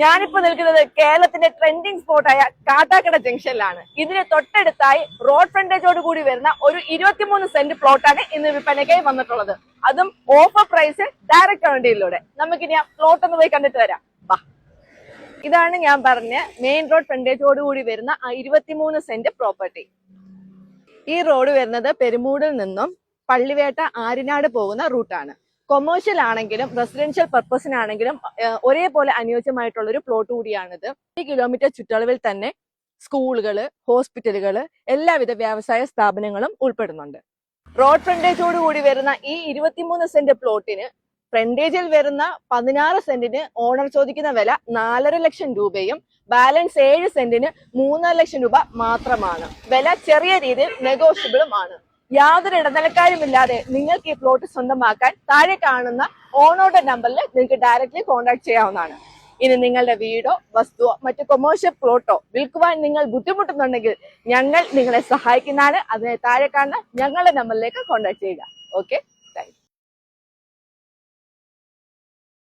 ഞാനിപ്പോ നിൽക്കുന്നത് കേരളത്തിന്റെ ട്രെൻഡിങ് സ്പോട്ടായ കാട്ടാക്കട ജംഗ്ഷനിലാണ്. ഇതിന് തൊട്ടടുത്തായി റോഡ് ഫ്രണ്ടേജോട് കൂടി വരുന്ന ഒരു 23 സെന്റ് പ്ലോട്ടാണ് ഇന്ന് വിൽപ്പനയ്ക്കായി വന്നിട്ടുള്ളത്. അതും ഓഫർ പ്രൈസ് ഡയറക്റ്റ് കമന്റിലൂടെ. നമുക്കിനി ആ പ്ലോട്ട് ഒന്ന് പോയി കണ്ടിട്ട് വരാം. ഇതാണ് ഞാൻ പറഞ്ഞ മെയിൻ റോഡ് ഫ്രണ്ടേജോട് കൂടി വരുന്ന ആ 23 സെന്റ് പ്രോപ്പർട്ടി. ഈ റോഡ് വരുന്നത് പെരുമൂടിൽ നിന്നും പള്ളിവേട്ട ആര്യനാട് പോകുന്ന റൂട്ടാണ്. കൊമേഴ്ഷ്യൽ ആണെങ്കിലും റെസിഡൻഷ്യൽ പർപ്പസിനാണെങ്കിലും ഒരേപോലെ അനുയോജ്യമായിട്ടുള്ള ഒരു പ്ലോട്ട് കൂടിയാണിത്. 1 കിലോമീറ്റർ ചുറ്റളവിൽ തന്നെ സ്കൂളുകള്, ഹോസ്പിറ്റലുകള്, എല്ലാവിധ വ്യവസായ സ്ഥാപനങ്ങളും ഉൾപ്പെടുന്നുണ്ട്. റോഡ് ഫ്രണ്ടേജോട് കൂടി വരുന്ന ഈ 23 സെന്റ് പ്ലോട്ടിന് ഫ്രണ്ടേജിൽ വരുന്ന 16 സെന്റിന് ഓണർ ചോദിക്കുന്ന വില 4.5 ലക്ഷം രൂപയും ബാലൻസ് 7 സെന്റിന് 3.5 ലക്ഷം രൂപ മാത്രമാണ്. വില ചെറിയ രീതിയിൽ നെഗോഷ്യബിളും ആണ്. യാതൊരു ഇടനിലക്കാരുമില്ലാതെ നിങ്ങൾക്ക് ഈ പ്ലോട്ട് സ്വന്തമാക്കാൻ താഴെ കാണുന്ന ഓണറുടെ നമ്പറിൽ നിങ്ങൾക്ക് ഡയറക്റ്റ്ലി കോൺടാക്ട് ചെയ്യാവുന്നതാണ്. ഇനി നിങ്ങളുടെ വീടോ വസ്തുവോ മറ്റു കൊമേഴ്ഷ്യൽ പ്ലോട്ടോ വിൽക്കുവാൻ നിങ്ങൾ ബുദ്ധിമുട്ടുന്നുണ്ടെങ്കിൽ ഞങ്ങൾ നിങ്ങളെ സഹായിക്കുന്നതാണ്. അതിനെ താഴെ കാണുന്ന ഞങ്ങളുടെ നമ്പറിലേക്ക് കോൺടാക്ട് ചെയ്യുക. ഓക്കെ.